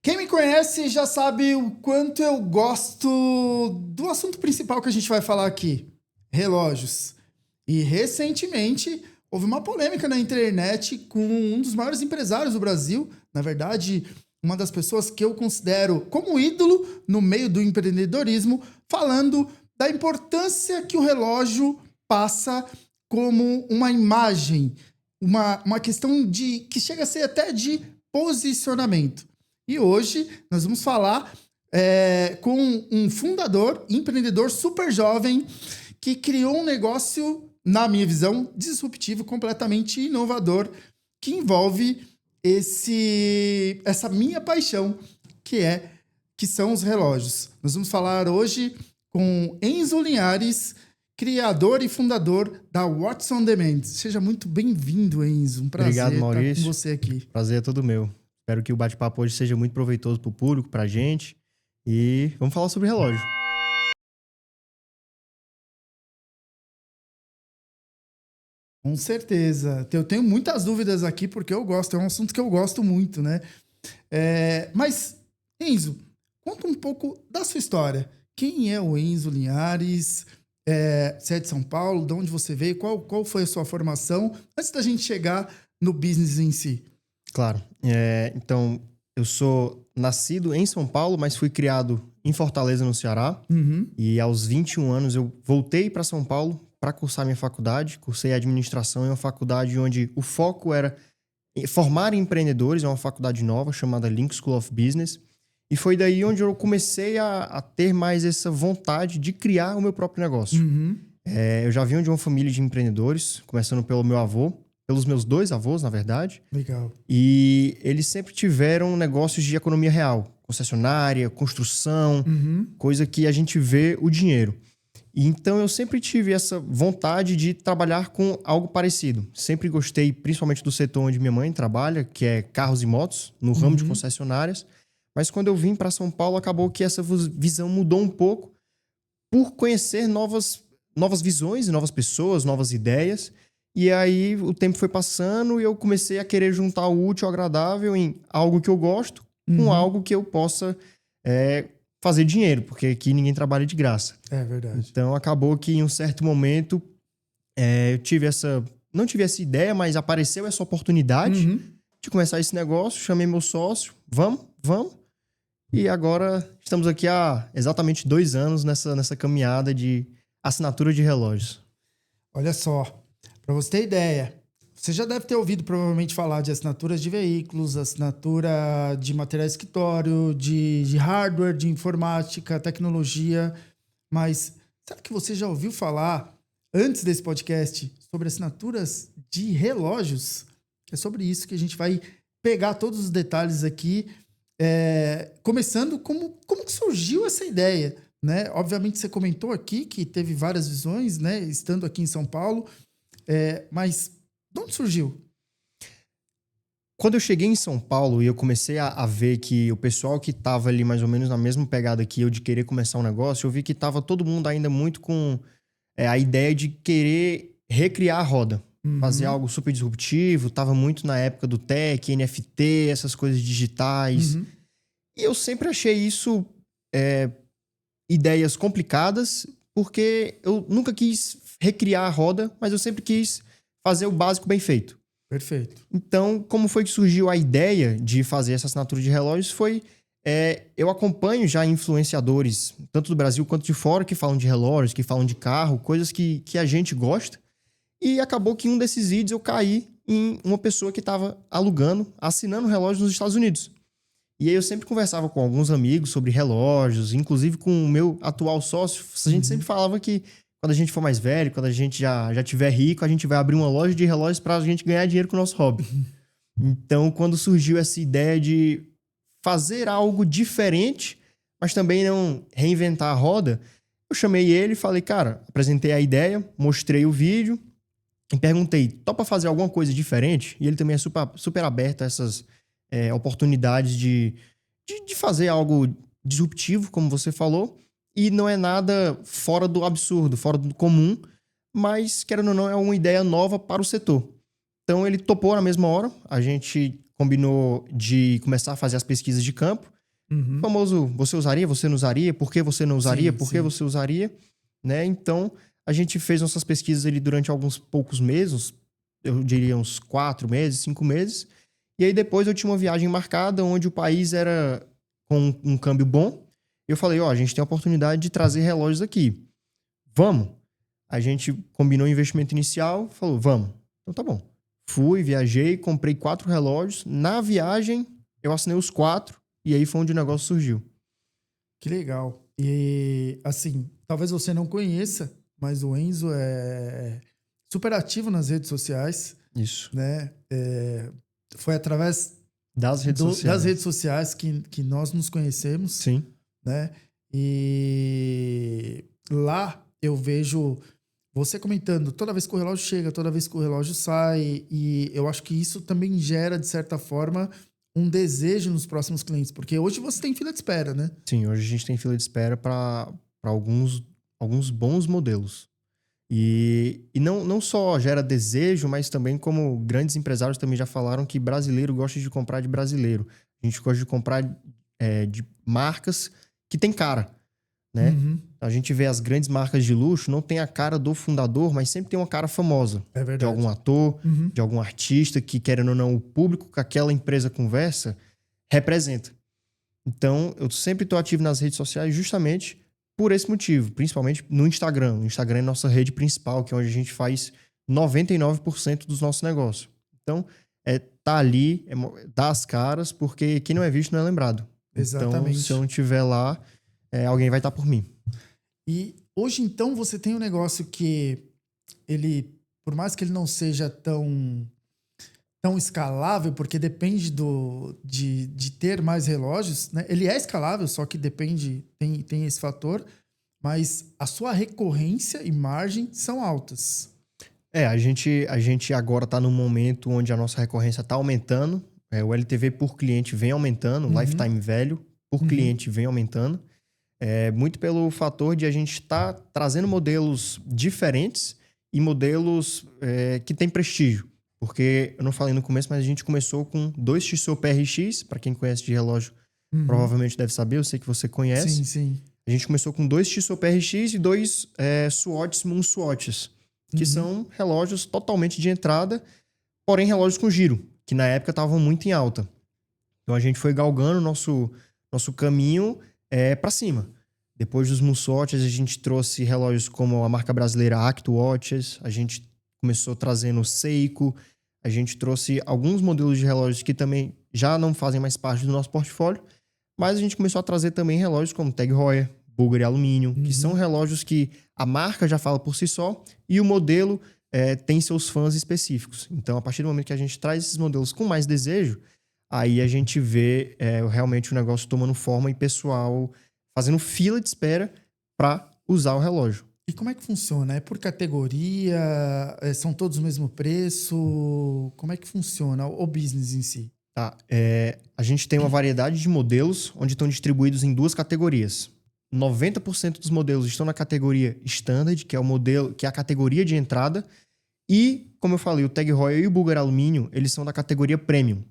Quem me conhece já sabe o quanto eu gosto do assunto principal que a gente vai falar aqui: relógios. E recentemente houve uma polêmica na internet com um dos maiores empresários do Brasil, na verdade, uma das pessoas que eu considero como ídolo no meio do empreendedorismo, falando da importância que o relógio passa como uma imagem, uma questão de que chega a ser até de posicionamento. E hoje nós vamos falar com um fundador, empreendedor super jovem, que criou um negócio, na minha visão, disruptivo, completamente inovador, que envolve essa minha paixão, que são os relógios. Nós vamos falar hoje com Enzo Linhares, criador e fundador da Watch on Demand. Seja muito bem-vindo, Enzo. Um prazer Obrigado, Maurício. estar com você aqui. Prazer é todo meu. Espero que o bate-papo hoje seja muito proveitoso para o público, para a gente. E vamos falar sobre relógio. Com certeza. Eu tenho muitas dúvidas aqui porque eu gosto. É um assunto que eu gosto muito, né? Mas, Enzo, conta um pouco da sua história. Quem é o Enzo Linhares? Você é de São Paulo? De onde você veio? Qual foi a sua formação? Antes da gente chegar no business em si. Claro. Então, eu sou nascido em São Paulo, mas fui criado em Fortaleza, no Ceará. Uhum. E aos 21 anos eu voltei para São Paulo para cursar minha faculdade. Cursei administração em uma faculdade onde o foco era formar empreendedores. É uma faculdade nova chamada Link School of Business. E foi daí onde eu comecei a ter mais essa vontade de criar o meu próprio negócio. Uhum. Eu já vim de uma família de empreendedores, começando pelo meu avô, pelos meus dois avós, na verdade. Legal. E eles sempre tiveram negócios de economia real. Concessionária, construção, coisa que a gente vê o dinheiro. E então eu sempre tive essa vontade de trabalhar com algo parecido. Sempre gostei, principalmente do setor onde minha mãe trabalha, que é carros e motos, no ramo de concessionárias. Mas quando eu vim para São Paulo, acabou que essa visão mudou um pouco por conhecer novas visões, novas pessoas, novas ideias. E aí o tempo foi passando e eu comecei a querer juntar o útil ao agradável em algo que eu gosto com algo que eu possa fazer dinheiro, porque aqui ninguém trabalha de graça. É verdade. Então acabou que em um certo momento eu não tive essa ideia, mas apareceu essa oportunidade de começar esse negócio. Chamei meu sócio, vamos. E agora estamos aqui há exatamente 2 anos nessa caminhada de assinatura de relógios. Olha só, para você ter ideia, você já deve ter ouvido provavelmente falar de assinaturas de veículos, assinatura de material de escritório, de hardware, de informática, tecnologia, mas sabe que você já ouviu falar, antes desse podcast, sobre assinaturas de relógios? É sobre isso que a gente vai pegar todos os detalhes aqui, começando como que surgiu essa ideia, né? Obviamente você comentou aqui que teve várias visões, né? Estando aqui em São Paulo, mas de onde surgiu? Quando eu cheguei em São Paulo e eu comecei a ver que o pessoal que estava ali mais ou menos na mesma pegada que eu de querer começar um negócio, eu vi que estava todo mundo ainda muito com a ideia de querer recriar a roda. Fazer algo super disruptivo, estava muito na época do tech, NFT, essas coisas digitais. E eu sempre achei isso ideias complicadas, porque eu nunca quis recriar a roda, mas eu sempre quis fazer o básico bem feito. Perfeito. Então, como foi que surgiu a ideia de fazer essa assinatura de relógios? Eu acompanho já influenciadores, tanto do Brasil quanto de fora, que falam de relógios, que falam de carro, coisas que a gente gosta. E acabou que em um desses vídeos eu caí em uma pessoa que estava assinando relógios nos Estados Unidos. E aí eu sempre conversava com alguns amigos sobre relógios, inclusive com o meu atual sócio. A gente sempre falava que quando a gente for mais velho, quando a gente já tiver rico, a gente vai abrir uma loja de relógios para a gente ganhar dinheiro com o nosso hobby. Então, quando surgiu essa ideia de fazer algo diferente, mas também não reinventar a roda, eu chamei ele e falei, cara, apresentei a ideia, mostrei o vídeo e perguntei, topa fazer alguma coisa diferente? E ele também é super aberto a essas oportunidades de fazer algo disruptivo, como você falou, e não é nada fora do absurdo, fora do comum, mas, querendo ou não, é uma ideia nova para o setor. Então, ele topou na mesma hora, a gente combinou de começar a fazer as pesquisas de campo, Uhum. O famoso, você usaria, você não usaria, por que você não usaria, Sim, por que sim. você usaria, né? Então, a gente fez nossas pesquisas ali durante alguns poucos meses, eu diria uns 4 meses, 5 meses. E aí depois eu tinha uma viagem marcada onde o país era com um câmbio bom. Eu falei, ó, a gente tem a oportunidade de trazer relógios aqui. Vamos? A gente combinou o investimento inicial, falou, vamos. Então tá bom. Fui, viajei, comprei 4 relógios. Na viagem, eu assinei os 4 e aí foi onde o negócio surgiu. Que legal. E, assim, talvez você não conheça, mas o Enzo é super ativo nas redes sociais, Isso. né? Foi através Das redes das sociais. redes sociais que nós nos conhecemos, Sim. né? E lá eu vejo você comentando toda vez que o relógio chega, toda vez que o relógio sai, e eu acho que isso também gera, de certa forma, um desejo nos próximos clientes, porque hoje você tem fila de espera, né? Sim, hoje a gente tem fila de espera para alguns bons modelos. E não só gera desejo, mas também como grandes empresários também já falaram que brasileiro gosta de comprar de brasileiro. A gente gosta de comprar de marcas que tem cara, né? Uhum. A gente vê as grandes marcas de luxo, não tem a cara do fundador, mas sempre tem uma cara famosa. É De algum verdade. ator, Uhum. de algum artista que, querendo ou não, o público que aquela empresa conversa representa. Então, eu sempre estou ativo nas redes sociais justamente por esse motivo, principalmente no Instagram. O Instagram é a nossa rede principal, que é onde a gente faz 99% dos nossos negócios. Então, tá ali, dar as caras, porque quem não é visto não é lembrado. Então, se eu Exatamente. não estiver lá, alguém vai estar por mim. E hoje, então, você tem um negócio que ele, por mais que ele não seja tão escalável, porque depende de ter mais relógios, né? Ele é escalável, só que depende, tem esse fator, mas a sua recorrência e margem são altas. A gente agora está num momento onde a nossa recorrência está aumentando. O LTV por cliente vem aumentando, o Uhum. lifetime velho por Uhum. cliente vem aumentando. Muito pelo fator de a gente estar trazendo modelos diferentes e modelos que têm prestígio. Porque eu não falei no começo, mas a gente começou com 2 XO PRX, para quem conhece de relógio, provavelmente deve saber, eu sei que você conhece. Sim, sim. A gente começou com 2 XO PRX e 2 Swatches Moon Swatches, que são relógios totalmente de entrada, porém relógios com giro, que na época estavam muito em alta. Então a gente foi galgando nosso caminho para cima. Depois dos Moon Swatches, a gente trouxe relógios como a marca brasileira Act Watches, a gente começou trazendo Seiko, a gente trouxe alguns modelos de relógios que também já não fazem mais parte do nosso portfólio, mas a gente começou a trazer também relógios como Tag Heuer, Bulgari Alumínio, que são relógios que a marca já fala por si só e o modelo tem seus fãs específicos. Então, a partir do momento que a gente traz esses modelos com mais desejo, aí a gente vê realmente o negócio tomando forma e pessoal fazendo fila de espera para usar o relógio. E como é que funciona? É por categoria? São todos o mesmo preço? Como é que funciona o business em si? Tá? A gente tem uma variedade de modelos onde estão distribuídos em 2 categorias. 90% dos modelos estão na categoria Standard, que é o modelo, que é a categoria de entrada, e, como eu falei, o Tag Heuer e o Bulgari Alumínio, eles são da categoria Premium,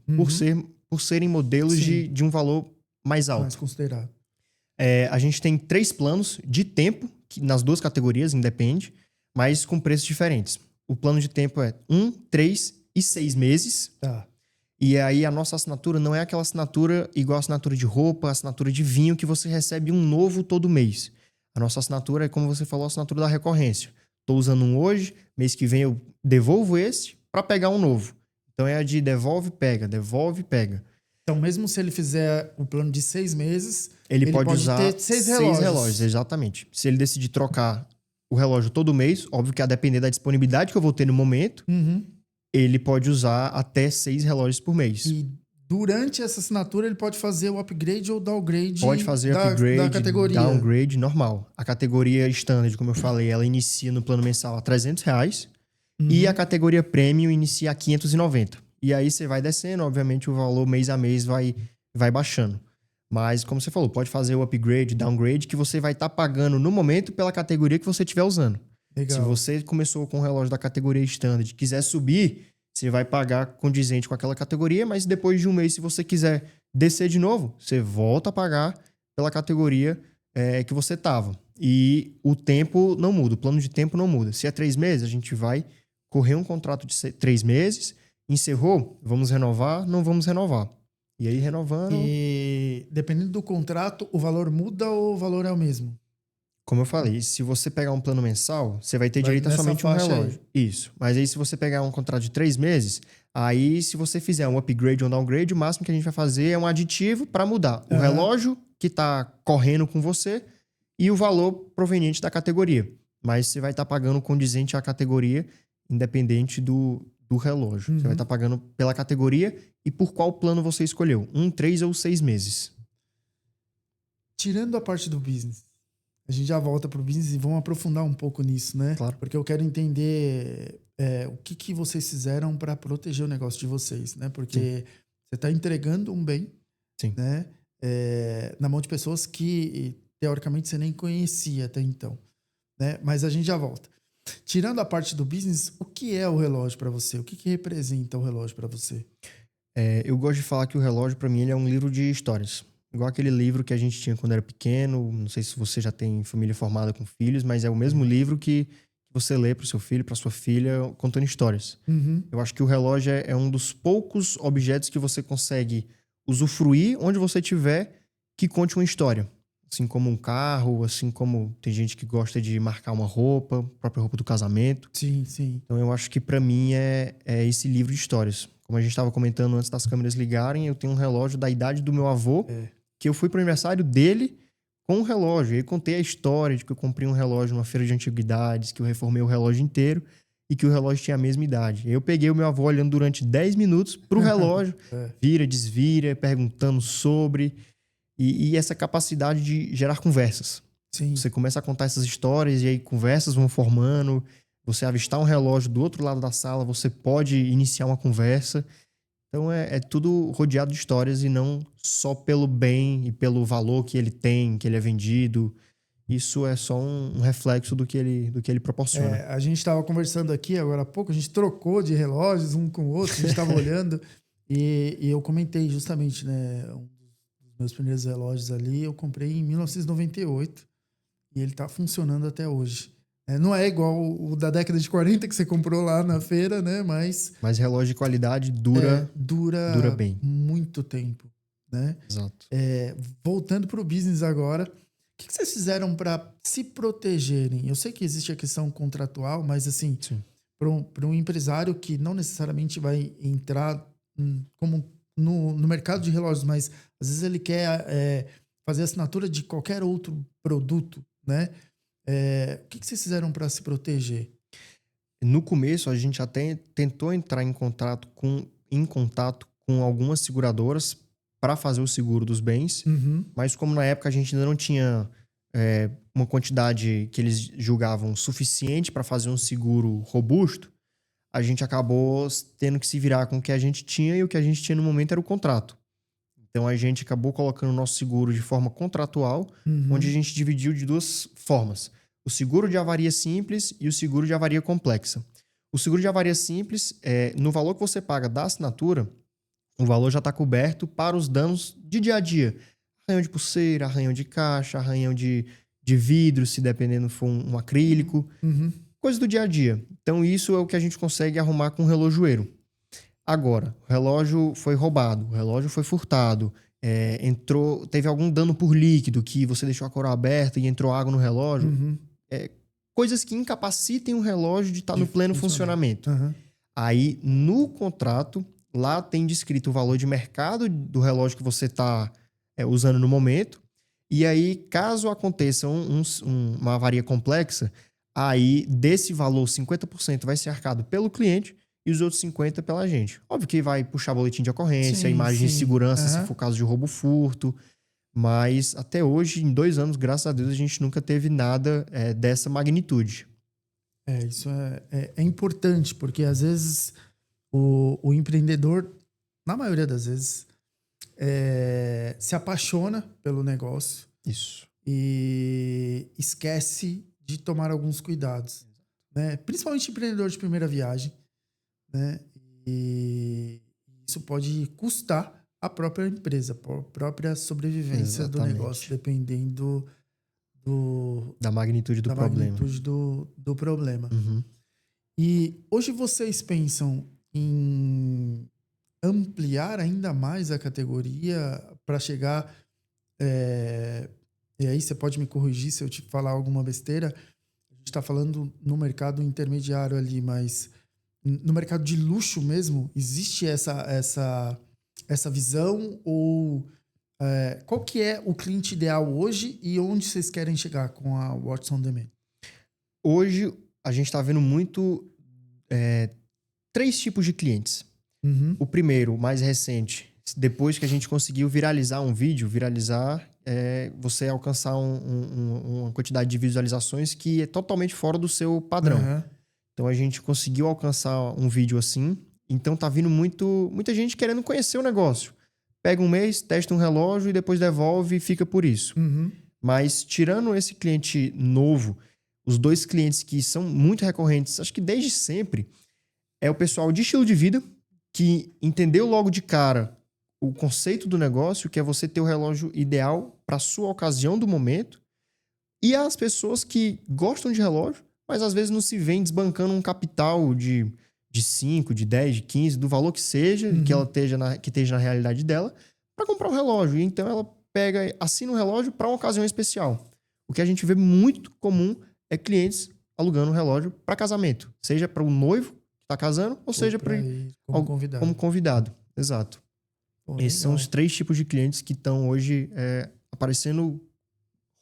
por serem modelos de um valor mais alto. Mais considerado. A gente tem 3 planos de tempo, que nas 2 categorias, independe, mas com preços diferentes. O plano de tempo é 1, 3 e 6 meses. Tá. E aí a nossa assinatura não é aquela assinatura igual a assinatura de roupa, assinatura de vinho, que você recebe um novo todo mês. A nossa assinatura é, como você falou, a assinatura da recorrência. Estou usando um hoje, mês que vem eu devolvo esse para pegar um novo. Então é a de devolve, pega, devolve, pega. Então, mesmo se ele fizer o plano de 6 meses, Ele pode usar ter 6 6 relógios, exatamente. Se ele decidir trocar o relógio todo mês, óbvio que a depender da disponibilidade que eu vou ter no momento, ele pode usar até 6 relógios por mês. E durante essa assinatura ele pode fazer o upgrade ou downgrade Pode fazer da upgrade, categoria. downgrade, normal. A categoria standard, como eu falei, ela inicia no plano mensal a R$300 e a categoria premium inicia a 590. E aí você vai descendo, obviamente o valor mês a mês vai baixando. Mas, como você falou, pode fazer o upgrade, downgrade, que você vai estar pagando no momento pela categoria que você estiver usando. Legal. Se você começou com o relógio da categoria standard e quiser subir, você vai pagar condizente com aquela categoria, mas depois de um mês, se você quiser descer de novo, você volta a pagar pela categoria que você estava. E o tempo não muda, o plano de tempo não muda. Se é 3 meses, a gente vai correr um contrato de 3 meses, encerrou, vamos renovar, não vamos renovar. E aí, renovando... E dependendo do contrato, o valor muda ou o valor é o mesmo? Como eu falei, se você pegar um plano mensal, você vai ter Vai direito a nessa somente um faixa relógio. Isso. Mas aí, se você pegar um contrato de 3 meses, aí, se você fizer um upgrade ou um downgrade, o máximo que a gente vai fazer é um aditivo para mudar o relógio que está correndo com você e o valor proveniente da categoria. Mas você vai estar pagando condizente à categoria, independente do relógio. Você vai estar pagando pela categoria e por qual plano você escolheu. 1, 3 ou 6 meses. Tirando a parte do business, a gente já volta pro business e vamos aprofundar um pouco nisso, né? Claro. Porque eu quero entender o que vocês fizeram para proteger o negócio de vocês, né? Porque você está entregando um bem, Sim. né? Na mão de pessoas que, teoricamente, você nem conhecia até então, né? Mas a gente já volta. Tirando a parte do business, o que é o relógio para você? O que representa o relógio para você? Eu gosto de falar que o relógio, para mim, ele é um livro de histórias. Igual aquele livro que a gente tinha quando era pequeno. Não sei se você já tem família formada com filhos, mas é o mesmo livro que você lê para o seu filho, para sua filha, contando histórias. Eu acho que o relógio é um dos poucos objetos que você consegue usufruir onde você estiver que conte uma história. Assim como um carro, assim como tem gente que gosta de marcar uma roupa, a própria roupa do casamento. Sim, sim. Então eu acho que para mim é esse livro de histórias. Como a gente estava comentando antes das câmeras ligarem, eu tenho um relógio da idade do meu avô, que eu fui pro aniversário dele com um relógio. E aí contei a história de que eu comprei um relógio numa feira de antiguidades, que eu reformei o relógio inteiro e que o relógio tinha a mesma idade. Eu peguei o meu avô olhando durante 10 minutos pro relógio, vira, desvira, perguntando sobre... E essa capacidade de gerar conversas. Sim. Você começa a contar essas histórias e aí conversas vão formando. Você avistar um relógio do outro lado da sala, você pode iniciar uma conversa. Então é tudo rodeado de histórias e não só pelo bem e pelo valor que ele tem, que ele é vendido. Isso é só um reflexo do que ele proporciona. A gente estava conversando aqui agora há pouco, a gente trocou de relógios um com o outro, a gente estava olhando e eu comentei justamente, né? Meus primeiros relógios ali, eu comprei em 1998 e ele tá funcionando até hoje. Não é igual o da década de 40 que você comprou lá na feira, né? Mas relógio de qualidade dura bem. Muito tempo, né? Exato. Voltando para o business agora, o que vocês fizeram para se protegerem? Eu sei que existe a questão contratual, mas assim, para um empresário que não necessariamente vai entrar como no mercado de relógios, mas às vezes ele quer fazer assinatura de qualquer outro produto, né? O que vocês fizeram para se proteger? No começo, a gente até tentou entrar em contato com algumas seguradoras para fazer o seguro dos bens, mas como na época a gente ainda não tinha uma quantidade que eles julgavam suficiente para fazer um seguro robusto, a gente acabou tendo que se virar com o que a gente tinha, e o que a gente tinha no momento era o contrato. Então, a gente acabou colocando o nosso seguro de forma contratual, onde a gente dividiu de 2 formas. O seguro de avaria simples e o seguro de avaria complexa. O seguro de avaria simples, no valor que você paga da assinatura, o valor já está coberto para os danos de dia a dia. Arranhão de pulseira, arranhão de caixa, arranhão de vidro, se dependendo for um acrílico. Coisa do dia a dia. Então, isso é o que a gente consegue arrumar com o relojoeiro. Agora, o relógio foi roubado, o relógio foi furtado, teve algum dano por líquido, que você deixou a coroa aberta e entrou água no relógio. Coisas que incapacitem o relógio de estar no pleno funcionamento. Aí, no contrato, lá tem descrito o valor de mercado do relógio que você está usando no momento. E aí, caso aconteça uma avaria complexa, aí desse valor, 50% vai ser arcado pelo cliente e os outros 50% pela gente. Óbvio que vai puxar boletim de ocorrência, imagem de segurança, se for caso de roubo, furto. Mas até hoje, em 2 anos, graças a Deus, a gente nunca teve nada dessa magnitude. Isso é importante, porque às vezes o empreendedor, na maioria das vezes, se apaixona pelo negócio. Isso. E esquece de tomar alguns cuidados, né? Principalmente empreendedor de primeira viagem, né? E isso pode custar a própria empresa, a própria sobrevivência Exatamente. do negócio, dependendo Da magnitude do da problema. magnitude do problema. Uhum. E hoje vocês pensam em ampliar ainda mais a categoria para chegar... e aí você pode me corrigir se eu te falar alguma besteira. A gente está falando no mercado intermediário ali, mas no mercado de luxo mesmo, existe essa visão? Ou qual que é o cliente ideal hoje e onde vocês querem chegar com a Watches on Demand? Hoje, a gente está vendo muito 3 tipos de clientes. Uhum. O primeiro, o mais recente, depois que a gente conseguiu viralizar um vídeo, você alcançar uma quantidade de visualizações que é totalmente fora do seu padrão. Uhum. Então a gente conseguiu alcançar um vídeo assim. Então tá vindo muita gente querendo conhecer o negócio. Pega um mês, testa um relógio e depois devolve e fica por isso. Uhum. Mas tirando esse cliente novo, os 2 clientes que são muito recorrentes, acho que desde sempre, é o pessoal de estilo de vida, que entendeu logo de cara o conceito do negócio, que é você ter o relógio ideal para sua ocasião do momento, e as pessoas que gostam de relógio, mas às vezes não se vêem desbancando um capital de 5, de 10, de 15, do valor que seja, que ela esteja na realidade dela, para comprar um relógio. E então ela assina um relógio para uma ocasião especial. O que a gente vê muito comum é clientes alugando um relógio para casamento, seja para o noivo que está casando, ou seja para como convidado. Exato. Pô, Esses são legal. os 3 tipos de clientes que estão hoje aparecendo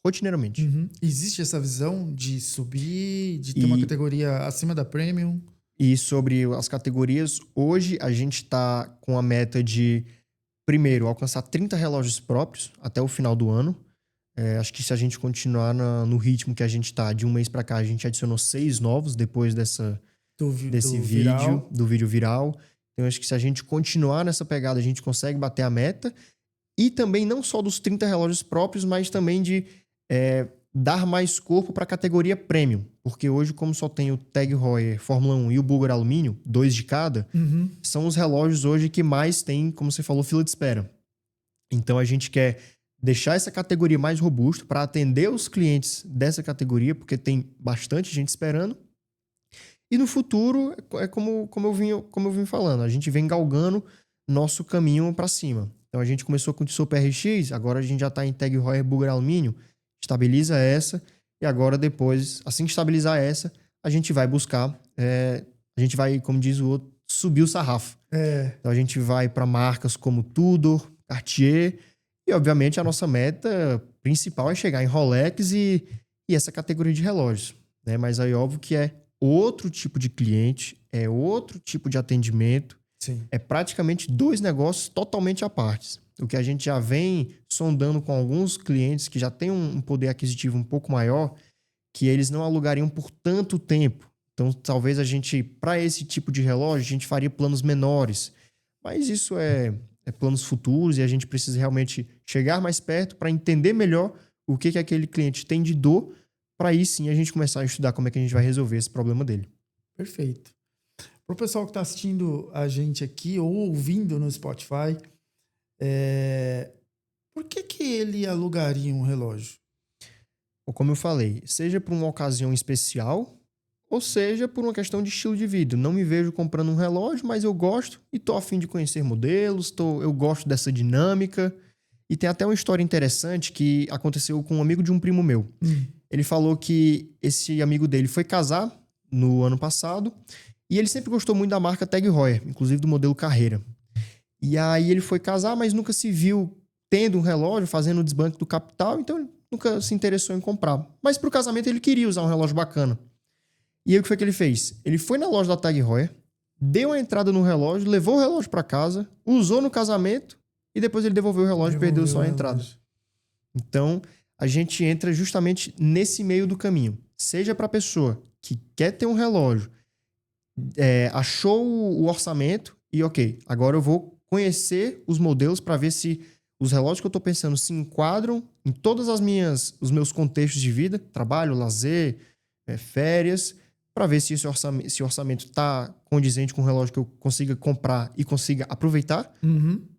rotineiramente. Uhum. Existe essa visão de subir, de ter uma categoria acima da Premium? E sobre as categorias, hoje a gente está com a meta de, primeiro, alcançar 30 relógios próprios até o final do ano. Acho que se a gente continuar no ritmo que a gente está, de um mês para cá, a gente adicionou 6 novos depois desse vídeo viral. Então, acho que se a gente continuar nessa pegada, a gente consegue bater a meta. E também não só dos 30 relógios próprios, mas também de dar mais corpo para a categoria Premium. Porque hoje, como só tem o Tag Heuer Fórmula 1 e o Bulgari Alumínio, 2 de cada, são os relógios hoje que mais tem, como você falou, fila de espera. Então, a gente quer deixar essa categoria mais robusta para atender os clientes dessa categoria, porque tem bastante gente esperando. E no futuro, é como eu vim falando, a gente vem galgando nosso caminho para cima. Então, a gente começou com o Super RX, agora a gente já está em Tag Heuer Bulgari Alumínio, estabiliza essa, e agora depois, assim que estabilizar essa, a gente vai buscar, a gente vai, como diz o outro, subir o sarrafo. Então a gente vai para marcas como Tudor, Cartier, e obviamente a nossa meta principal é chegar em Rolex e essa categoria de relógios, né? Mas aí óbvio que é outro tipo de cliente, é outro tipo de atendimento, Sim. é praticamente 2 negócios totalmente à parte. O que a gente já vem sondando com alguns clientes que já têm um poder aquisitivo um pouco maior, que eles não alugariam por tanto tempo. Então, talvez a gente, para esse tipo de relógio, a gente faria planos menores. Mas isso é planos futuros e a gente precisa realmente chegar mais perto para entender melhor o que aquele cliente tem de dor, para aí sim a gente começar a estudar como é que a gente vai resolver esse problema dele. Perfeito. Para o pessoal que está assistindo a gente aqui ou ouvindo no Spotify, por que ele alugaria um relógio? Como eu falei, seja por uma ocasião especial, ou seja por uma questão de estilo de vida. Não me vejo comprando um relógio, mas eu gosto e estou a fim de conhecer modelos, eu gosto dessa dinâmica. E tem até uma história interessante que aconteceu com um amigo de um primo meu. Ele falou que esse amigo dele foi casar no ano passado e ele sempre gostou muito da marca Tag Heuer, inclusive do modelo Carreira. E aí ele foi casar, mas nunca se viu tendo um relógio, fazendo o desbanque do capital, então ele nunca se interessou em comprar. Mas pro casamento ele queria usar um relógio bacana. E aí o que foi que ele fez? Ele foi na loja da Tag Heuer, deu a entrada no relógio, levou o relógio para casa, usou no casamento e depois ele devolveu o relógio e perdeu só a entrada. Então, a gente entra justamente nesse meio do caminho. Seja para a pessoa que quer ter um relógio, achou o orçamento e ok, agora eu vou conhecer os modelos para ver se os relógios que eu estou pensando se enquadram em todas os meus contextos de vida, trabalho, lazer, férias, para ver se o orçamento está condizente com o relógio que eu consiga comprar e consiga aproveitar.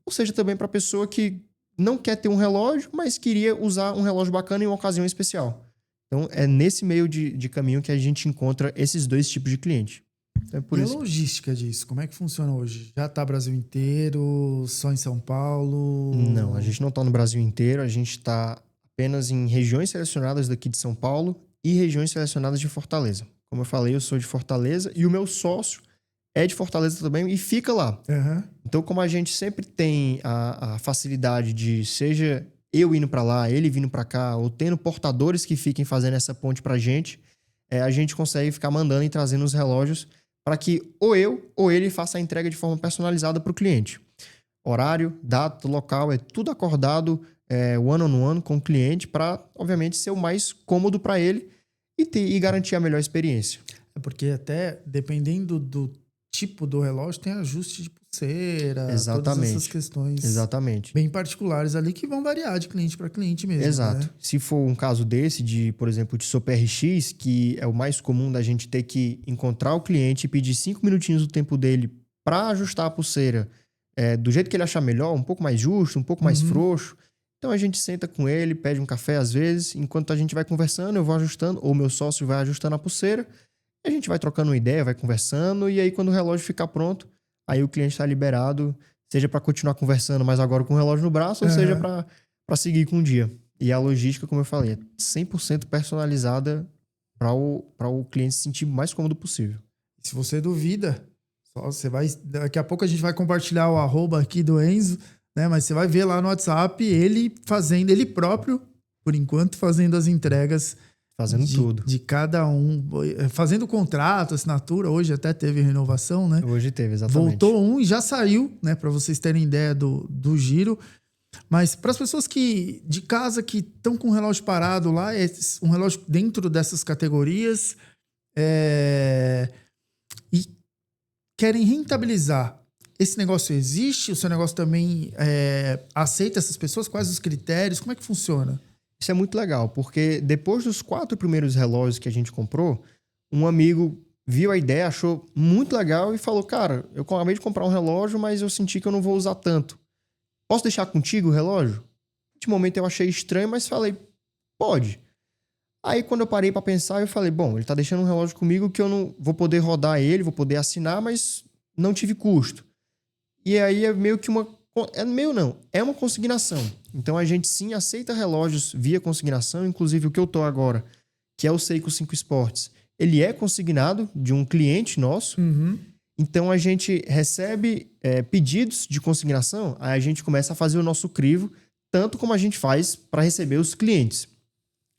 ou seja também para a pessoa que não quer ter um relógio, mas queria usar um relógio bacana em uma ocasião especial. Então, é nesse meio de caminho que a gente encontra esses dois tipos de cliente. Então, é por E a isso. logística disso, como é que funciona hoje? Já tá Brasil inteiro, só em São Paulo? Não, a gente não está no Brasil inteiro, a gente está apenas em regiões selecionadas daqui de São Paulo e regiões selecionadas de Fortaleza. Como eu falei, eu sou de Fortaleza e o meu sócio é de Fortaleza também e fica lá. Aham. Então, como a gente sempre tem a facilidade de, seja eu indo para lá, ele vindo para cá, ou tendo portadores que fiquem fazendo essa ponte pra gente, a gente consegue ficar mandando e trazendo os relógios para que ou eu ou ele faça a entrega de forma personalizada para o cliente. Horário, data, local, é tudo acordado one-on-one com o cliente para, obviamente, ser o mais cômodo para ele e garantir a melhor experiência. É porque até dependendo do tipo do relógio, tem ajuste de pulseira, todas Exatamente. essas questões Exatamente. bem particulares ali que vão variar de cliente para cliente mesmo. Exato. Né? Se for um caso desse, de, por exemplo, de Super RX, que é o mais comum da gente ter que encontrar o cliente e pedir 5 minutinhos do tempo dele para ajustar a pulseira do jeito que ele achar melhor, um pouco mais justo, um pouco mais frouxo. Então a gente senta com ele, pede um café às vezes, enquanto a gente vai conversando, eu vou ajustando, ou meu sócio vai ajustando a pulseira, a gente vai trocando uma ideia, vai conversando, e aí quando o relógio ficar pronto, aí o cliente está liberado, seja para continuar conversando, mas agora com o relógio no braço, ou seja para seguir com o dia. E a logística, como eu falei, é 100% personalizada para o cliente se sentir o mais cômodo possível. Se você duvida, só você vai. Daqui a pouco a gente vai compartilhar o arroba aqui do Enzo, né? Mas você vai ver lá no WhatsApp ele fazendo, ele próprio, por enquanto, fazendo as entregas. Fazendo tudo. De cada um. Fazendo o contrato, assinatura. Hoje até teve renovação, né? Hoje teve, exatamente. Voltou um e já saiu, né? Para vocês terem ideia do giro. Mas para as pessoas que de casa que estão com o relógio parado lá, é um relógio dentro dessas categorias e querem rentabilizar. Esse negócio existe? O seu negócio também aceita essas pessoas? Quais os critérios? Como é que funciona? Isso é muito legal, porque depois dos 4 primeiros relógios que a gente comprou, um amigo viu a ideia, achou muito legal e falou, cara, eu acabei de comprar um relógio, mas eu senti que eu não vou usar tanto. Posso deixar contigo o relógio? De momento eu achei estranho, mas falei, pode. Aí quando eu parei pra pensar, eu falei, bom, ele tá deixando um relógio comigo que eu não vou poder rodar ele, vou poder assinar, mas não tive custo. E aí é meio que uma... É uma consignação. Então a gente sim aceita relógios via consignação, inclusive o que eu tô agora, que é o Seiko 5 Sports. Ele é consignado de um cliente nosso. Então a gente recebe pedidos de consignação, aí a gente começa a fazer o nosso crivo, tanto como a gente faz para receber os clientes.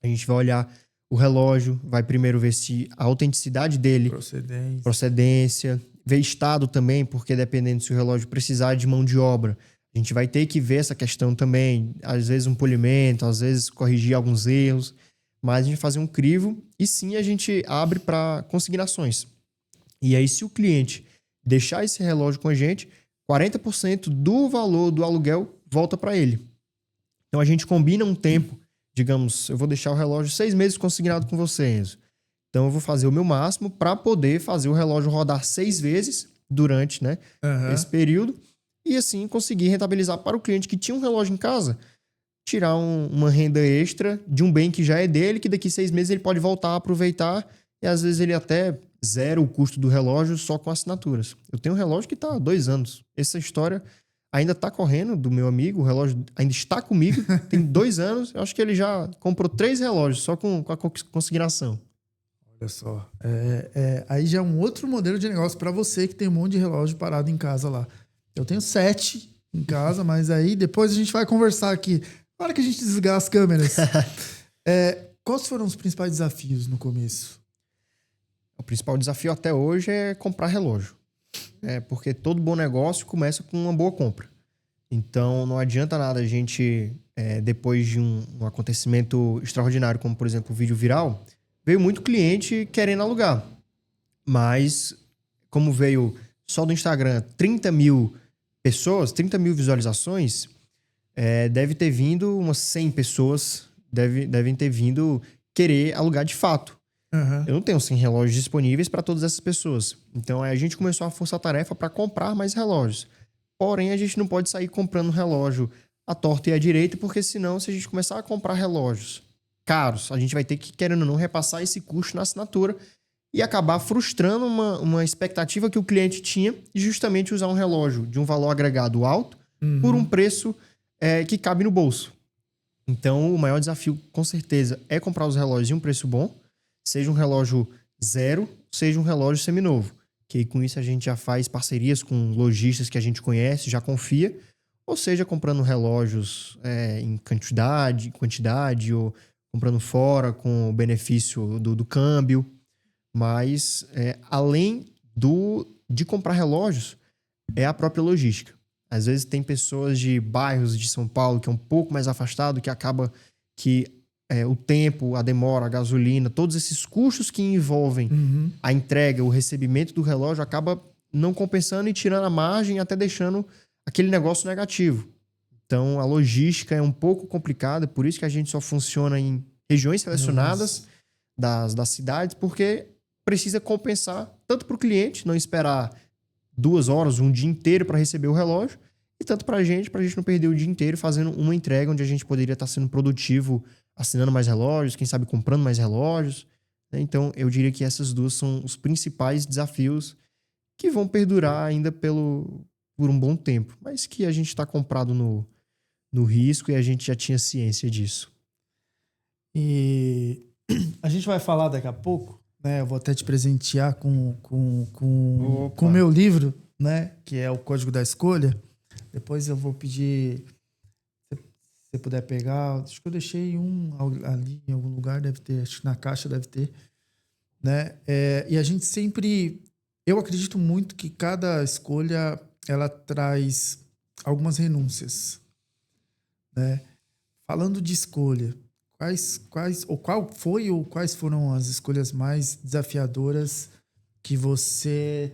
A gente vai olhar o relógio, vai primeiro ver se a autenticidade dele, procedência, ver estado também, porque dependendo se o relógio precisar de mão de obra, a gente vai ter que ver essa questão também, às vezes um polimento, às vezes corrigir alguns erros, mas a gente vai fazer um crivo e sim a gente abre para consignações. E aí se o cliente deixar esse relógio com a gente, 40% do valor do aluguel volta para ele. Então a gente combina um tempo, digamos, eu vou deixar o relógio 6 meses consignado com você, Enzo. Então eu vou fazer o meu máximo para poder fazer o relógio rodar 6 vezes durante esse período e assim conseguir rentabilizar para o cliente que tinha um relógio em casa, tirar uma renda extra de um bem que já é dele, que daqui 6 meses ele pode voltar a aproveitar e às vezes ele até zera o custo do relógio só com assinaturas. Eu tenho um relógio que está há 2 anos. Essa história ainda está correndo do meu amigo, o relógio ainda está comigo, tem 2 anos. Eu acho que ele já comprou 3 relógios só com a consignação. Olha só. Aí já é um outro modelo de negócio para você que tem um monte de relógio parado em casa lá. Eu tenho 7 em casa, mas aí depois a gente vai conversar aqui. Na hora que a gente desligar as câmeras. Quais foram os principais desafios no começo? O principal desafio até hoje é comprar relógio. Porque todo bom negócio começa com uma boa compra. Então não adianta nada a gente, depois de um acontecimento extraordinário, como por exemplo o vídeo viral, veio muito cliente querendo alugar. Mas como veio só do Instagram 30 mil pessoas, 30 mil visualizações, deve ter vindo umas 100 pessoas, devem ter vindo querer alugar de fato. Eu não tenho 100 relógios disponíveis para todas essas pessoas. Então a gente começou a força-tarefa para comprar mais relógios. Porém, a gente não pode sair comprando relógio à torta e à direita, porque senão, se a gente começar a comprar relógios caros, a gente vai ter que, querendo ou não, repassar esse custo na assinatura e acabar frustrando uma expectativa que o cliente tinha de justamente usar um relógio de um valor agregado alto por um preço que cabe no bolso. Então, o maior desafio, com certeza, é comprar os relógios em um preço bom, seja um relógio zero, seja um relógio seminovo. Que com isso a gente já faz parcerias com lojistas que a gente conhece, já confia, ou seja, comprando relógios em quantidade, ou comprando fora com o benefício do câmbio. Mas, além de comprar relógios, é a própria logística. Às vezes tem pessoas de bairros de São Paulo que é um pouco mais afastado, que acaba que o tempo, a demora, a gasolina, todos esses custos que envolvem a entrega, o recebimento do relógio, acaba não compensando e tirando a margem, até deixando aquele negócio negativo. Então, a logística é um pouco complicada, por isso que a gente só funciona em regiões selecionadas das cidades, porque precisa compensar tanto para o cliente, não esperar 2 horas, um dia inteiro para receber o relógio, e tanto para a gente não perder o dia inteiro fazendo uma entrega onde a gente poderia estar sendo produtivo, assinando mais relógios, quem sabe comprando mais relógios. Né? Então, eu diria que essas duas são os principais desafios que vão perdurar ainda por um bom tempo, mas que a gente está comprado no risco e a gente já tinha ciência disso. E a gente vai falar daqui a pouco, né? Eu vou até te presentear com o meu livro, né? Que é o Código da Escolha. Depois eu vou pedir, se você puder pegar. Acho que eu deixei um ali em algum lugar, deve ter. Acho que na caixa deve ter, né? E a gente sempre... Eu acredito muito que cada escolha, ela traz algumas renúncias, né? Falando de escolha, quais foram as escolhas mais desafiadoras que vocês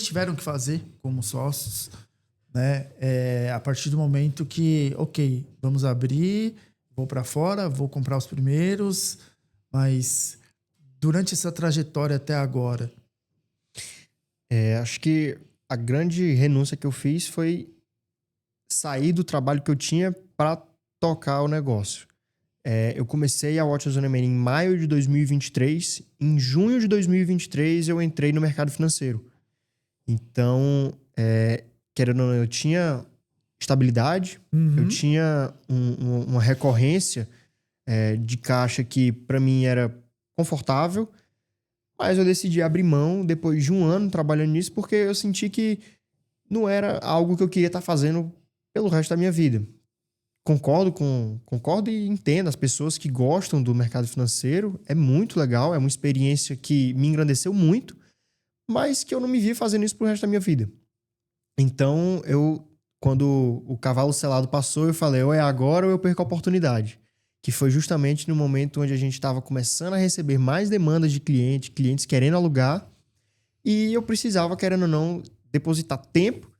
tiveram que fazer como sócios, né? A partir do momento que, ok, vamos abrir, vou para fora, vou comprar os primeiros, mas durante essa trajetória até agora... Acho que a grande renúncia que eu fiz foi sair do trabalho que eu tinha para tocar o negócio. Eu comecei a Watches on Demand em maio de 2023. Em junho de 2023, eu entrei no mercado financeiro. Então, querendo ou não, eu tinha estabilidade, eu tinha uma recorrência de caixa que, para mim, era confortável, mas eu decidi abrir mão depois de um ano trabalhando nisso porque eu senti que não era algo que eu queria estar fazendo pelo resto da minha vida. Concordo e entendo as pessoas que gostam do mercado financeiro. É muito legal, é uma experiência que me engrandeceu muito, mas que eu não me via fazendo isso pro resto da minha vida. Então, quando o cavalo selado passou, eu falei, ou é agora ou eu perco a oportunidade. Que foi justamente no momento onde a gente estava começando a receber mais demandas de clientes querendo alugar, e eu precisava, querendo ou não, depositar tempo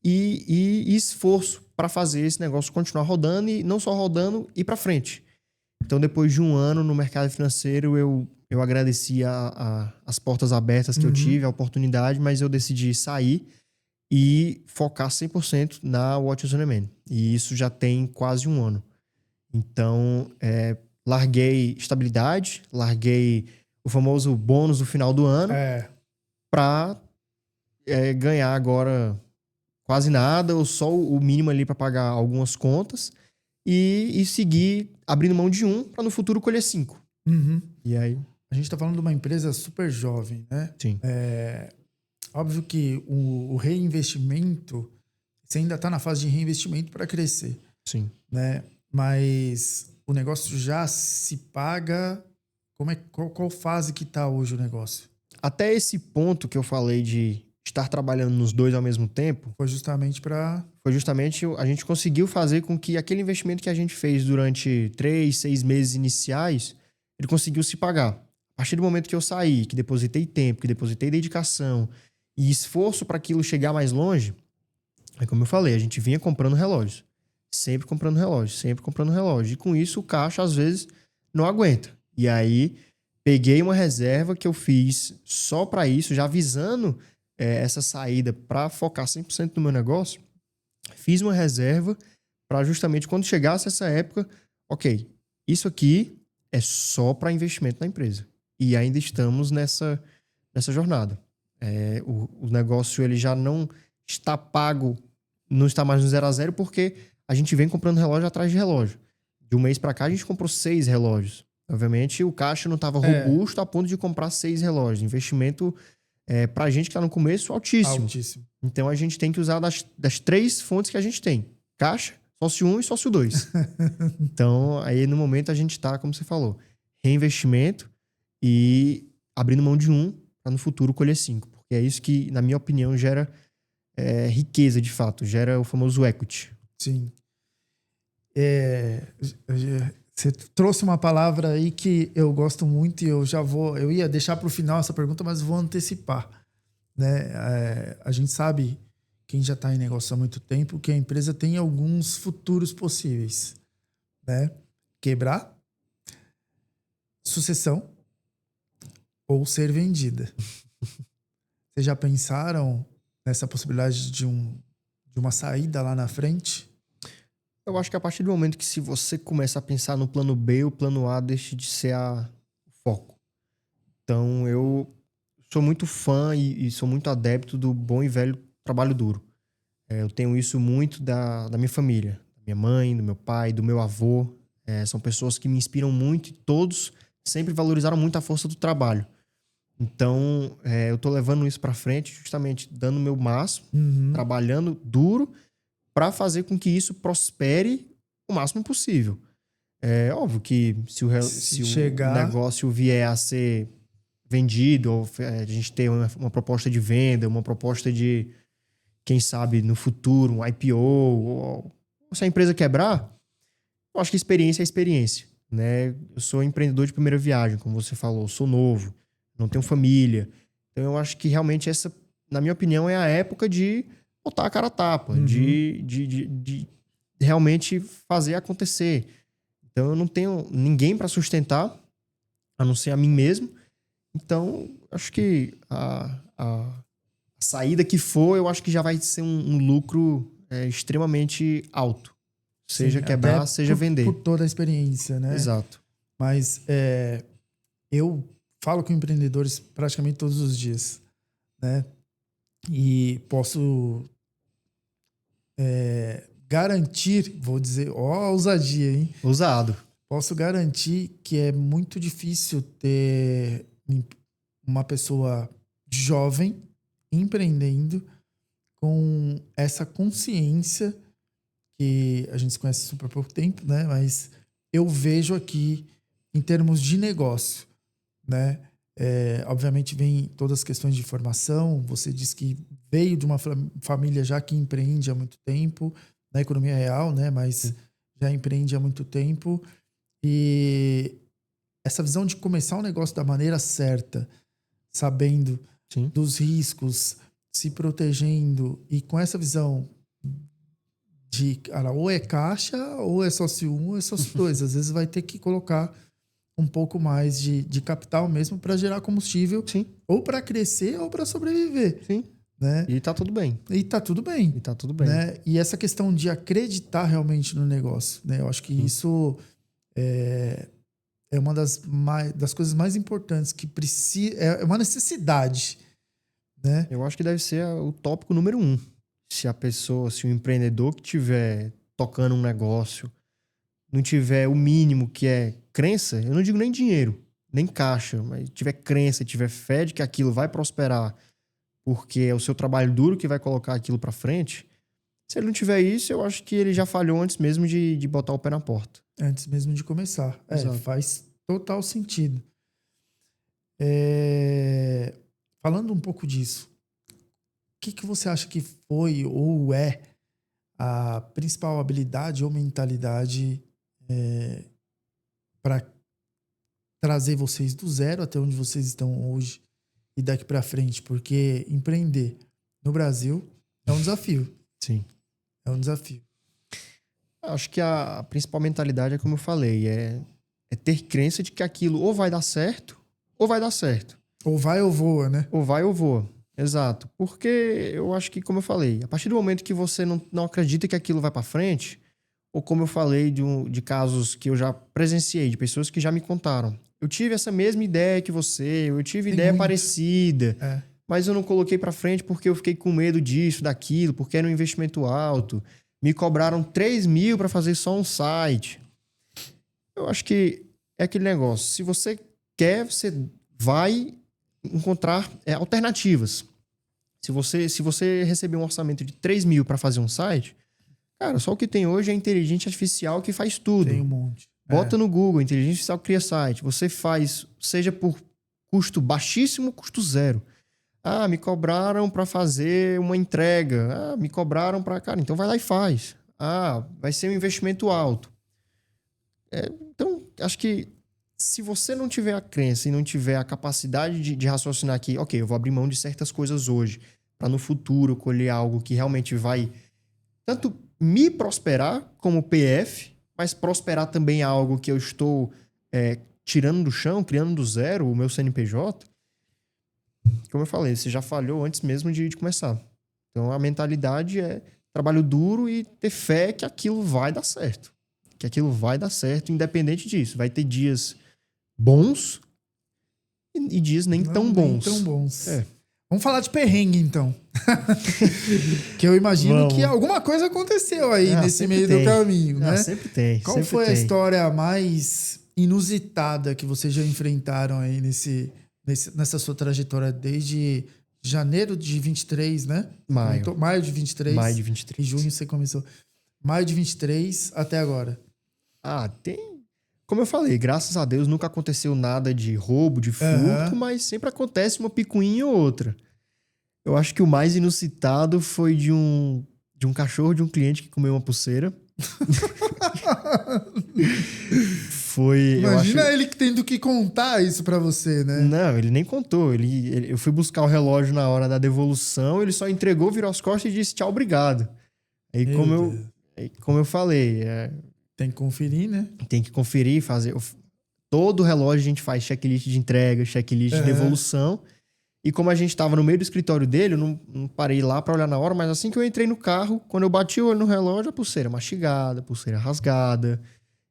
e esforço para fazer esse negócio continuar rodando, e não só rodando, ir para frente. Então, depois de um ano no mercado financeiro, eu agradeci as portas abertas que eu tive, a oportunidade, mas eu decidi sair e focar 100% na Watches on Demand. E isso já tem quase um ano. Então, larguei estabilidade, larguei o famoso bônus do final do ano para ganhar agora quase nada, ou só o mínimo ali para pagar algumas contas e seguir abrindo mão de um para no futuro colher 5. E aí? A gente está falando de uma empresa super jovem, né? Sim. Óbvio que o reinvestimento, você ainda está na fase de reinvestimento para crescer. Sim. Né? Mas o negócio já se paga. Qual fase que está hoje o negócio? Até esse ponto que eu falei de estar trabalhando nos dois ao mesmo tempo... Foi justamente a gente conseguiu fazer com que aquele investimento que a gente fez durante 3, 6 meses iniciais, ele conseguiu se pagar. A partir do momento que eu saí, que depositei tempo, que depositei dedicação e esforço para aquilo chegar mais longe, como eu falei, a gente vinha comprando relógios. Sempre comprando relógio, sempre comprando relógio. E com isso o caixa às vezes não aguenta. E aí peguei uma reserva que eu fiz só para isso, já avisando essa saída para focar 100% no meu negócio. fiz uma reserva para justamente quando chegasse essa época, ok, isso aqui é só para investimento na empresa. E ainda estamos nessa jornada. O negócio ele já não está pago, não está mais no 0 a 0 porque a gente vem comprando relógio atrás de relógio. De um mês para cá, a gente comprou 6 relógios. Obviamente, o caixa não estava robusto a ponto de comprar 6 relógios. Investimento, para a gente que está no começo, altíssimo. Então, a gente tem que usar das 3 fontes que a gente tem. Caixa, sócio 1 e sócio 2. Então, aí no momento a gente está, como você falou, reinvestimento e abrindo mão de um para no futuro colher 5. Porque é isso que, na minha opinião, gera riqueza de fato, gera o famoso equity. Sim. Você trouxe uma palavra aí que eu gosto muito e eu ia deixar para o final essa pergunta, mas vou antecipar. Né? A gente sabe, quem já está em negócio há muito tempo, que a empresa tem alguns futuros possíveis. Né? Quebrar, sucessão ou ser vendida. Vocês já pensaram nessa possibilidade de uma saída lá na frente? Eu acho que a partir do momento que se você começa a pensar no plano B, o plano A deixa de ser o foco. Então, eu sou muito fã e sou muito adepto do bom e velho trabalho duro. Eu tenho isso muito da minha família. Da minha mãe, do meu pai, do meu avô. São pessoas que me inspiram muito e todos sempre valorizaram muito a força do trabalho. Então, eu tô levando isso pra frente justamente dando o meu máximo, trabalhando duro para fazer com que isso prospere o máximo possível. É óbvio que se o negócio vier a ser vendido, ou a gente ter uma proposta de venda, uma proposta de, quem sabe, no futuro, um IPO, ou se a empresa quebrar, eu acho que experiência é experiência. Né? Eu sou empreendedor de primeira viagem, como você falou, sou novo, não tenho família. Então eu acho que realmente essa, na minha opinião, é a época de botar a cara a tapa, de realmente fazer acontecer. Então eu não tenho ninguém para sustentar, a não ser a mim mesmo. Então acho que a saída que for, eu acho que já vai ser um lucro extremamente alto. Seja Sim, quebrar, seja vender. Por toda a experiência, né? Exato. Mas eu falo com empreendedores praticamente todos os dias, né? E posso garantir, vou dizer, ó, ousadia, hein? Ousado. Posso garantir que é muito difícil ter uma pessoa jovem empreendendo com essa consciência que a gente se conhece há super pouco tempo, né? Mas eu vejo aqui em termos de negócio, né? Obviamente vem todas as questões de formação. Você disse que veio de uma família já que empreende há muito tempo na economia real, né? Mas já empreende há muito tempo. E essa visão de começar um negócio da maneira certa, sabendo dos riscos, se protegendo e com essa visão de, cara, ou é caixa, ou é sócio 1, ou é sócio 2. Às vezes vai ter que colocar um pouco mais de capital mesmo para gerar combustível, ou para crescer ou para sobreviver. Sim. Né? E tá tudo bem. Né? E essa questão de acreditar realmente no negócio, né? Eu acho que isso é uma das coisas mais importantes que precisa. É uma necessidade. Né? Eu acho que deve ser o tópico número 1. Se o empreendedor que estiver tocando um negócio não tiver o mínimo que é crença, eu não digo nem dinheiro, nem caixa, mas tiver crença, tiver fé de que aquilo vai prosperar, porque é o seu trabalho duro que vai colocar aquilo para frente. Se ele não tiver isso, eu acho que ele já falhou antes mesmo de botar o pé na porta. Antes mesmo de começar. Faz total sentido. Falando um pouco disso, o que você acha que foi ou é a principal habilidade ou mentalidade para trazer vocês do zero até onde vocês estão hoje e daqui para frente? Porque empreender no Brasil é um desafio. Sim. É um desafio. Acho que a principal mentalidade é como eu falei, é ter crença de que aquilo ou vai dar certo ou vai dar certo. Ou vai ou voa, né? Ou vai ou voa. Exato. Porque eu acho que, como eu falei, a partir do momento que você não acredita que aquilo vai para frente, ou como eu falei de casos que eu já presenciei, de pessoas que já me contaram. Eu tive essa mesma ideia que você, eu tive Tem ideia muito. parecida, É. mas eu não coloquei para frente porque eu fiquei com medo disso, daquilo, porque era um investimento alto. Me cobraram 3 mil para fazer só um site. Eu acho que é aquele negócio. Se você quer, você vai encontrar alternativas. Se você receber um orçamento de 3 mil para fazer um site, cara, só o que tem hoje é a inteligência artificial que faz tudo. Tem um monte. Bota no Google, inteligência artificial cria site. Você faz, seja por custo baixíssimo, custo zero. Ah, me cobraram para fazer uma entrega. Ah, me cobraram para... Cara, então vai lá e faz. Ah, vai ser um investimento alto. Então, acho que se você não tiver a crença e não tiver a capacidade de raciocinar aqui, ok, eu vou abrir mão de certas coisas hoje para no futuro colher algo que realmente vai tanto me prosperar como PF, mas prosperar também é algo que eu estou tirando do chão, criando do zero o meu CNPJ. Como eu falei, você já falhou antes mesmo de começar. Então a mentalidade é trabalho duro e ter fé que aquilo vai dar certo. Que aquilo vai dar certo, independente disso. Vai ter dias bons e dias nem tão bons. Nem tão bons. É. Vamos falar de perrengue, então. Que eu imagino que alguma coisa aconteceu aí nesse meio do caminho, né? Sempre tem. Qual sempre foi tem. a história mais inusitada que vocês já enfrentaram aí nessa sua trajetória desde janeiro de 23, né? Maio de 23. Maio de 23. Em junho você começou. Maio de 23 até agora. Tem. Como eu falei, graças a Deus nunca aconteceu nada de roubo, de furto, mas sempre acontece uma picuinha ou outra. Eu acho que o mais inusitado foi de um cachorro de um cliente que comeu uma pulseira. Imagina ele tendo que contar isso pra você, né? Não, ele nem contou. Eu fui buscar o relógio na hora da devolução, ele só entregou, virou as costas e disse tchau, obrigado. Aí como eu falei... Tem que conferir, né? Tem que conferir, fazer... Todo relógio a gente faz checklist de entrega, checklist de devolução. E como a gente estava no meio do escritório dele, eu não parei lá para olhar na hora, mas assim que eu entrei no carro, quando eu bati o olho no relógio, a pulseira mastigada, a pulseira rasgada.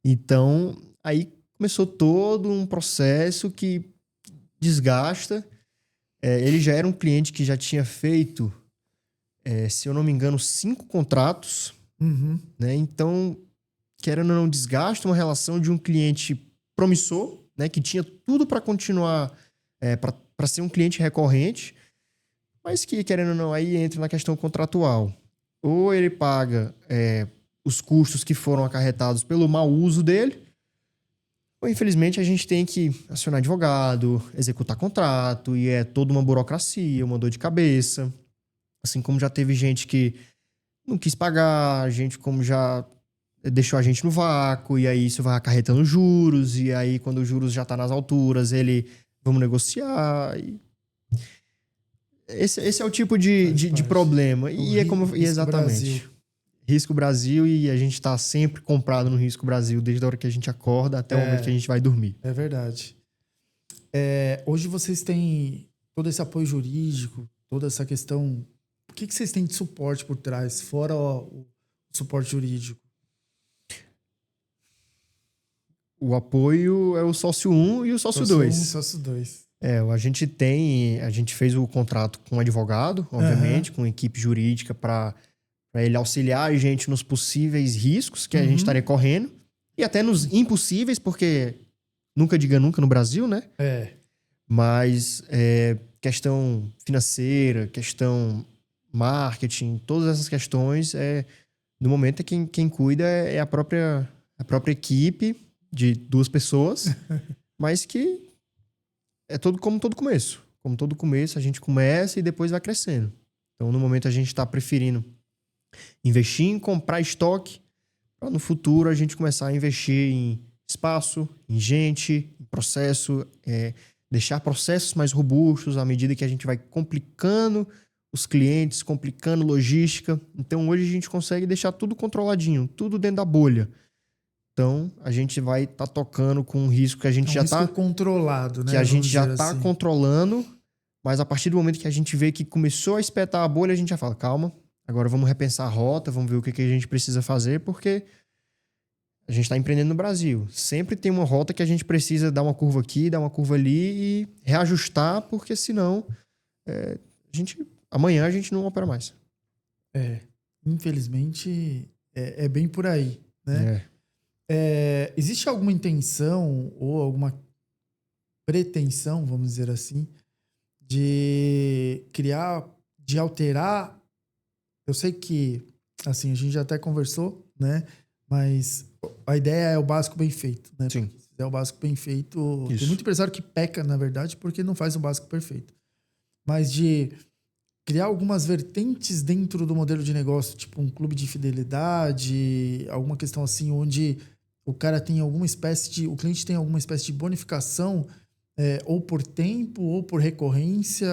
Então, aí começou todo um processo que desgasta. Ele já era um cliente que já tinha feito, se eu não me engano, 5 contratos. Né? Então, querendo ou não, desgasta uma relação de um cliente promissor, né? Que tinha tudo para continuar, para ser um cliente recorrente, mas que, querendo ou não, aí entra na questão contratual. Ou ele paga os custos que foram acarretados pelo mau uso dele, ou, infelizmente, a gente tem que acionar advogado, executar contrato, e é toda uma burocracia, uma dor de cabeça. Assim como já teve gente que não quis pagar, gente como já deixou a gente no vácuo, e aí isso vai acarretando juros, e aí quando os juros já tá nas alturas, vamos negociar. Esse é o tipo de problema. E é como... Exatamente. Brasil. Risco Brasil, e a gente tá sempre comprado no Risco Brasil, desde a hora que a gente acorda até o momento que a gente vai dormir. É verdade. Hoje vocês têm todo esse apoio jurídico, toda essa questão... O que vocês têm de suporte por trás, fora o suporte jurídico? O apoio é o sócio 1 e o sócio 2. Sócio 2. A gente fez o contrato com um advogado, obviamente, com equipe jurídica para ele auxiliar a gente nos possíveis riscos que a gente estaria correndo, e até nos impossíveis, porque nunca diga nunca no Brasil, né? Mas questão financeira, questão marketing, todas essas questões, no momento quem cuida é a própria equipe de 2 pessoas, mas que é como todo começo. Como todo começo, a gente começa e depois vai crescendo. Então, no momento, a gente está preferindo investir em comprar estoque para no futuro a gente começar a investir em espaço, em gente, em processo, deixar processos mais robustos à medida que a gente vai complicando os clientes, complicando logística. Então, hoje a gente consegue deixar tudo controladinho, tudo dentro da bolha. Então, a gente vai estar tocando com um risco que a gente já está... controlado, né? Que a gente já está controlando, mas a partir do momento que a gente vê que começou a espetar a bolha, a gente já fala, calma, agora vamos repensar a rota, vamos ver o que a gente precisa fazer, porque a gente está empreendendo no Brasil. Sempre tem uma rota que a gente precisa dar uma curva aqui, dar uma curva ali e reajustar, porque senão amanhã a gente não opera mais. Infelizmente, é bem por aí, né? Existe alguma intenção ou alguma pretensão, vamos dizer assim, de criar, de alterar? Eu sei que, assim, a gente já até conversou, né? Mas a ideia é o básico bem feito, né? Sim. Se fizer o básico bem feito... Isso. Tem muito empresário que peca, na verdade, porque não faz o básico perfeito. Mas de criar algumas vertentes dentro do modelo de negócio, tipo um clube de fidelidade, alguma questão assim, onde o cara tem alguma espécie de... O cliente tem alguma espécie de bonificação, ou por tempo, ou por recorrência,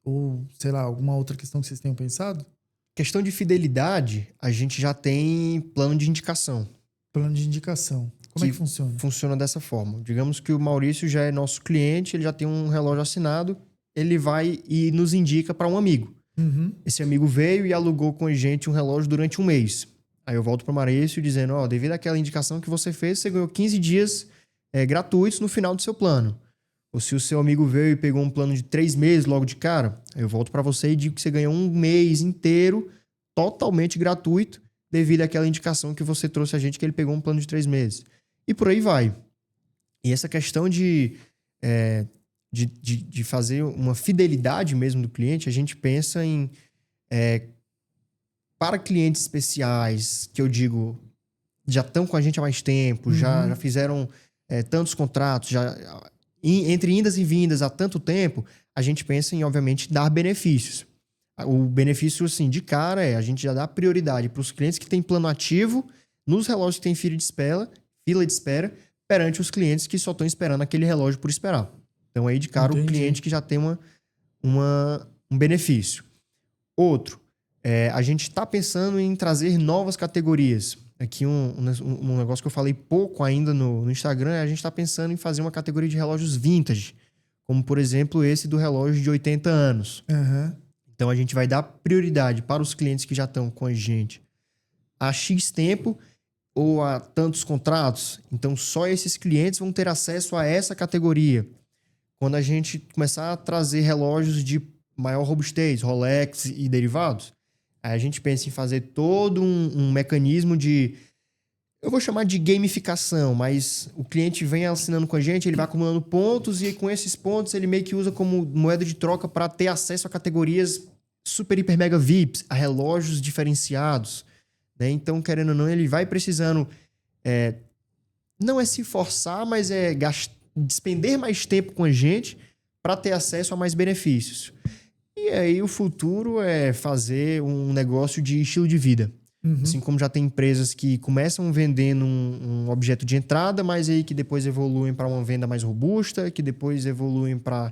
ou, sei lá, alguma outra questão que vocês tenham pensado? Questão de fidelidade, a gente já tem plano de indicação. Plano de indicação. Como é que funciona? Funciona dessa forma. Digamos que o Maurício já é nosso cliente, ele já tem um relógio assinado, ele vai e nos indica para um amigo. Uhum. Esse amigo veio e alugou com a gente um relógio durante um mês. Aí eu volto para o Maurício dizendo, devido àquela indicação que você fez, você ganhou 15 dias gratuitos no final do seu plano. Ou se o seu amigo veio e pegou um plano de 3 meses logo de cara, aí eu volto para você e digo que você ganhou um mês inteiro totalmente gratuito devido àquela indicação que você trouxe a gente que ele pegou um plano de 3 meses. E por aí vai. E essa questão de fazer uma fidelidade mesmo do cliente, a gente pensa em... para clientes especiais, que eu digo, já estão com a gente há mais tempo, já fizeram tantos contratos, entre indas e vindas há tanto tempo, a gente pensa em, obviamente, dar benefícios. O benefício, assim, de cara a gente já dá prioridade para os clientes que têm plano ativo nos relógios que têm fila de espera, perante os clientes que só estão esperando aquele relógio por esperar. Então, aí de cara, o cliente que já tem um benefício. Outro, a gente está pensando em trazer novas categorias. Aqui um negócio que eu falei pouco ainda no Instagram, a gente está pensando em fazer uma categoria de relógios vintage, como, por exemplo, esse do relógio de 80 anos. Uhum. Então, a gente vai dar prioridade para os clientes que já estão com a gente há X tempo ou há tantos contratos. Então, só esses clientes vão ter acesso a essa categoria. Quando a gente começar a trazer relógios de maior robustez, Rolex e derivados, aí a gente pensa em fazer todo um mecanismo de... Eu vou chamar de gamificação, mas o cliente vem assinando com a gente, ele vai acumulando pontos e com esses pontos ele meio que usa como moeda de troca para ter acesso a categorias super, hiper, mega VIPs, a relógios diferenciados. Né? Então, querendo ou não, ele vai precisando... não é se forçar, mas despender mais tempo com a gente para ter acesso a mais benefícios. E aí o futuro é fazer um negócio de estilo de vida. Assim como já tem empresas que começam vendendo um objeto de entrada, mas aí que depois evoluem para uma venda mais robusta, que depois evoluem para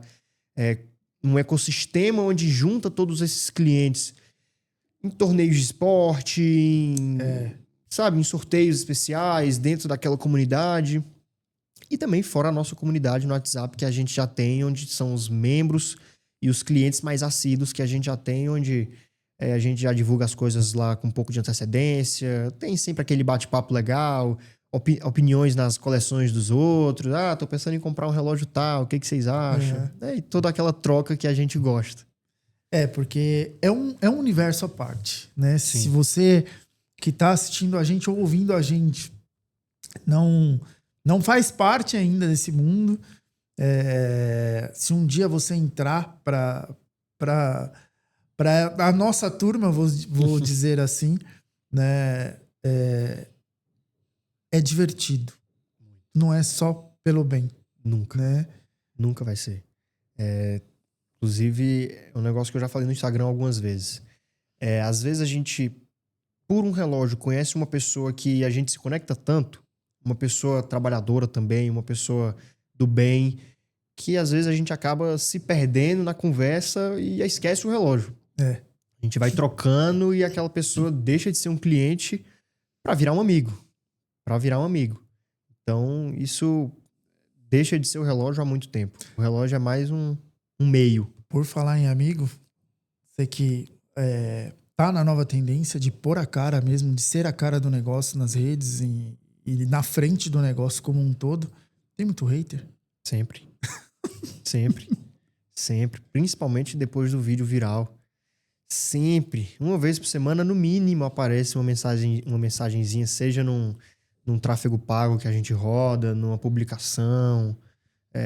um ecossistema onde junta todos esses clientes em torneios de esporte, em sorteios especiais dentro daquela comunidade. E também fora a nossa comunidade no WhatsApp que a gente já tem, onde são os membros e os clientes mais assíduos que a gente já tem, onde a gente já divulga as coisas lá com um pouco de antecedência. Tem sempre aquele bate-papo legal, opiniões nas coleções dos outros. Tô pensando em comprar um relógio tal, o que vocês acham? E toda aquela troca que a gente gosta. Porque é um universo à parte, né? Sim. Se você que está assistindo a gente ou ouvindo a gente não faz parte ainda desse mundo, se um dia você entrar para a nossa turma, eu vou dizer assim, né? É divertido. Não é só pelo bem. Nunca. Né? Nunca vai ser. Inclusive, é um negócio que eu já falei no Instagram algumas vezes. Às vezes a gente, por um relógio, conhece uma pessoa que a gente se conecta tanto, uma pessoa trabalhadora também, uma pessoa do bem, que às vezes a gente acaba se perdendo na conversa e esquece o relógio. A gente vai trocando e aquela pessoa deixa de ser um cliente para virar um amigo. Então, isso deixa de ser o relógio há muito tempo. O relógio é mais um meio. Por falar em amigo, você que tá na nova tendência de pôr a cara mesmo, de ser a cara do negócio nas redes e na frente do negócio como um todo, tem muito hater? Sempre. Sempre. Sempre. Principalmente depois do vídeo viral. Sempre. Uma vez por semana, no mínimo, aparece uma mensagenzinha, seja num tráfego pago que a gente roda, numa publicação,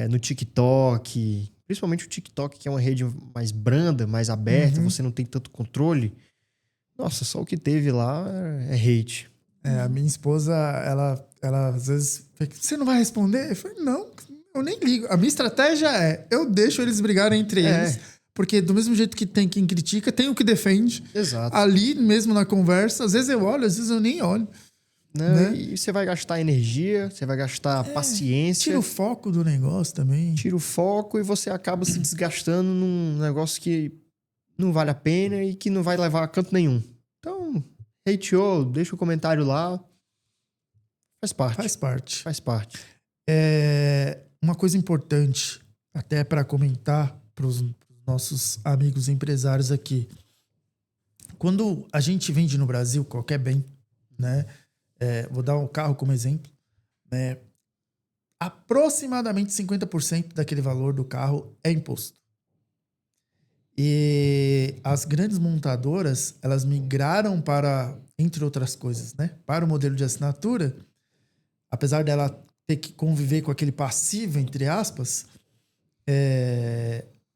no TikTok. Principalmente o TikTok, que é uma rede mais branda, mais aberta, você não tem tanto controle. Nossa, só o que teve lá é hate. A minha esposa, ela às vezes... Você não vai responder? Eu falei, não, eu nem ligo. A minha estratégia eu deixo eles brigarem entre eles. Porque do mesmo jeito que tem quem critica, tem o que defende. Exato. Ali mesmo na conversa, às vezes eu olho, às vezes eu nem olho. Não, né? E você vai gastar energia, você vai gastar paciência. Tira o foco do negócio também. Tira o foco e você acaba se desgastando num negócio que não vale a pena e que não vai levar a canto nenhum. Então, hateou, deixa o comentário lá. Faz parte. Faz parte. Faz parte. Uma coisa importante, até para comentar para os nossos amigos empresários aqui. Quando a gente vende no Brasil qualquer bem, né? Vou dar um carro como exemplo, né? Aproximadamente 50% daquele valor do carro é imposto. E as grandes montadoras, elas migraram para, entre outras coisas, né? Para o modelo de assinatura, apesar dela ter que conviver com aquele passivo, entre aspas,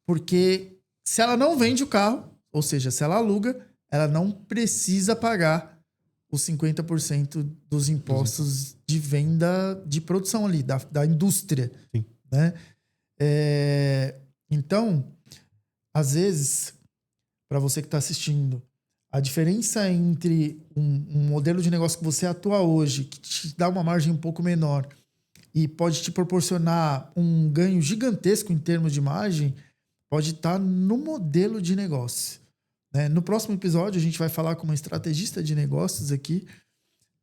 porque se ela não vende o carro, ou seja, se ela aluga, ela não precisa pagar os 50% dos impostos de venda de produção ali, da indústria. Sim. Né? Então, às vezes, para você que está assistindo, a diferença entre um modelo de negócio que você atua hoje, que te dá uma margem um pouco menor e pode te proporcionar um ganho gigantesco em termos de margem, pode estar no modelo de negócio. Né? No próximo episódio, a gente vai falar com uma estrategista de negócios aqui,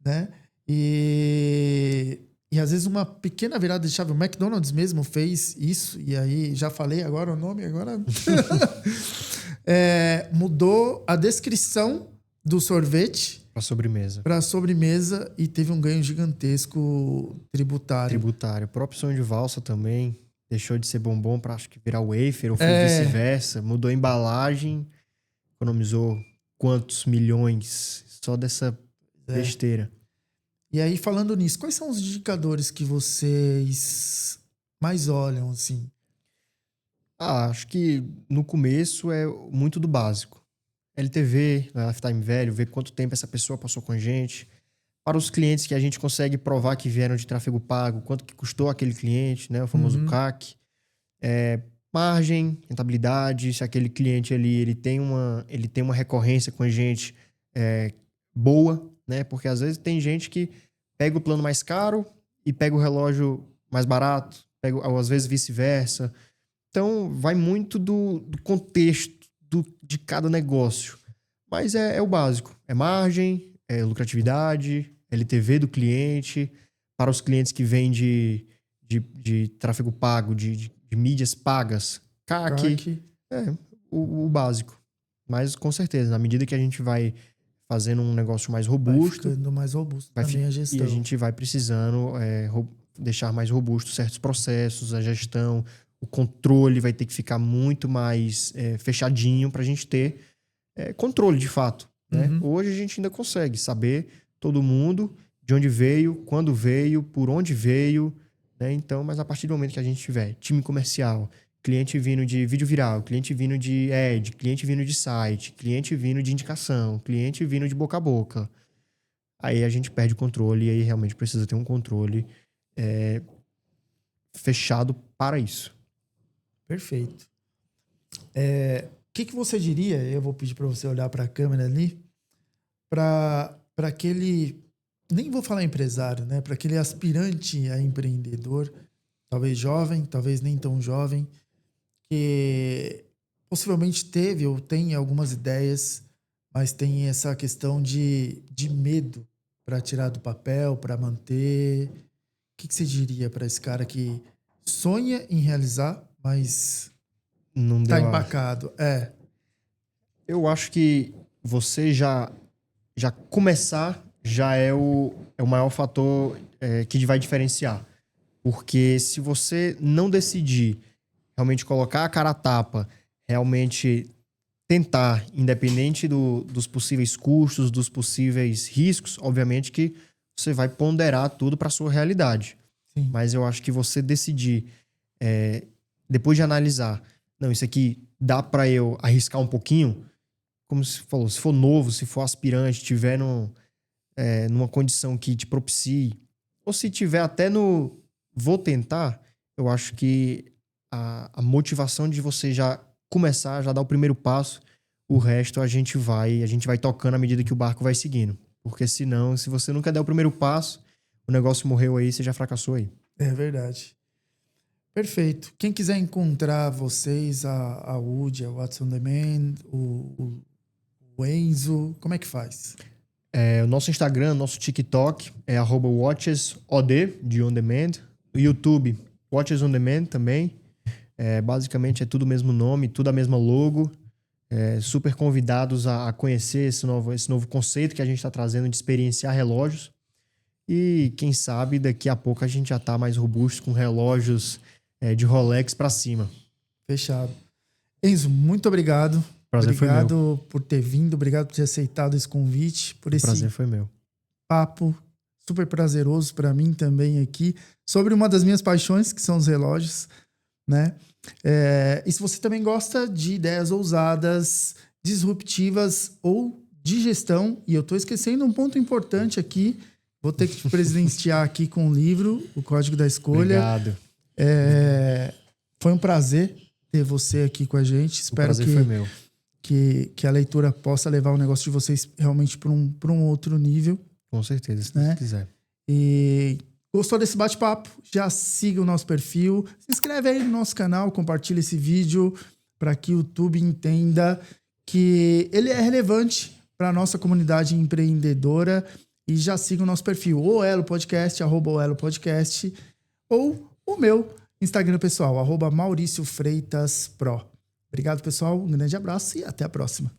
né? E às vezes uma pequena virada de chave, o McDonald's mesmo fez isso, e aí já falei agora o nome, agora mudou a descrição do sorvete para sobremesa e teve um ganho gigantesco tributário. O próprio sonho de valsa também deixou de ser bombom para acho que virar wafer ou foi vice-versa, mudou a embalagem, economizou quantos milhões só dessa besteira. E aí, falando nisso, quais são os indicadores que vocês mais olham, assim? Acho que no começo é muito do básico. LTV, lifetime value, ver quanto tempo essa pessoa passou com a gente. Para os clientes que a gente consegue provar que vieram de tráfego pago, quanto que custou aquele cliente, né? O famoso CAC. Margem, rentabilidade, se aquele cliente ali ele tem uma recorrência com a gente boa, né? Porque às vezes tem gente que pega o plano mais caro e pega o relógio mais barato, ou às vezes vice-versa. Então, vai muito do contexto de cada negócio. Mas é o básico. É margem, é lucratividade, LTV do cliente. Para os clientes que vêm de tráfego pago, de mídias pagas, CAC. O básico. Mas, com certeza, na medida que a gente vai fazendo um negócio mais robusto... Vai ficando mais robusto também a gestão. E a gente vai precisando deixar mais robusto certos processos, a gestão, o controle vai ter que ficar muito mais fechadinho para a gente ter controle, de fato. Né? Hoje a gente ainda consegue saber todo mundo de onde veio, quando veio, por onde veio. Né? Então, mas a partir do momento que a gente tiver time comercial, cliente vindo de vídeo viral, cliente vindo de ad, cliente vindo de site, cliente vindo de indicação, cliente vindo de boca a boca, aí a gente perde o controle e aí realmente precisa ter um controle fechado para isso. Perfeito. O que você diria, eu vou pedir para você olhar para a câmera ali, para aquele, nem vou falar empresário, né? Para aquele aspirante a empreendedor, talvez jovem, talvez nem tão jovem, que possivelmente teve ou tem algumas ideias, mas tem essa questão de medo para tirar do papel, para manter. O que você diria para esse cara que sonha em realizar, mas não Tá deu empacado. Eu acho que você já começar já é o maior fator que vai diferenciar. Porque se você não decidir realmente colocar a cara a tapa, realmente tentar, independente dos possíveis custos, dos possíveis riscos, obviamente que você vai ponderar tudo para sua realidade. Sim. Mas eu acho que você decidir, depois de analisar, não, isso aqui dá para eu arriscar um pouquinho, como se falou, se for novo, se for aspirante, tiver numa condição que te propicie, ou se tiver até no vou tentar, eu acho que a motivação de você já começar, já dar o primeiro passo, o resto a gente vai tocando à medida que o barco vai seguindo. Porque senão, se você nunca der o primeiro passo, o negócio morreu aí, você já fracassou aí. É verdade. Perfeito. Quem quiser encontrar vocês, a Woody, a What's on Demand, o Enzo, como é que faz? O nosso Instagram, nosso TikTok é @watchesod, de on demand. O YouTube, Watches on Demand também. Basicamente é tudo o mesmo nome, tudo a mesma logo. Super convidados a conhecer esse novo conceito que a gente está trazendo de experienciar relógios. E quem sabe daqui a pouco a gente já está mais robusto com relógios de Rolex para cima. Fechado. Enzo, muito obrigado. Prazer obrigado foi meu. por ter vindo, obrigado por ter aceitado esse convite, por esse Prazer foi meu. papo super prazeroso para mim também aqui, sobre uma das minhas paixões, que são os relógios, né? E se você também gosta de ideias ousadas, disruptivas ou de gestão, e eu tô esquecendo um ponto importante aqui, vou ter que te presentear aqui com o livro, O Código da Escolha. Obrigado. Foi um prazer ter você aqui com a gente. Espero o prazer foi meu. Que a leitura possa levar o negócio de vocês realmente para um outro nível. Com certeza, se né? Deus quiser. E gostou desse bate-papo? Já siga o nosso perfil, se inscreve aí no nosso canal, compartilha esse vídeo para que o YouTube entenda que ele é relevante para a nossa comunidade empreendedora, e já siga o nosso perfil, o Elo Podcast, @Elo Podcast, ou o meu Instagram pessoal, @Mauricio Freitas Pro. Obrigado, pessoal. Um grande abraço e até a próxima.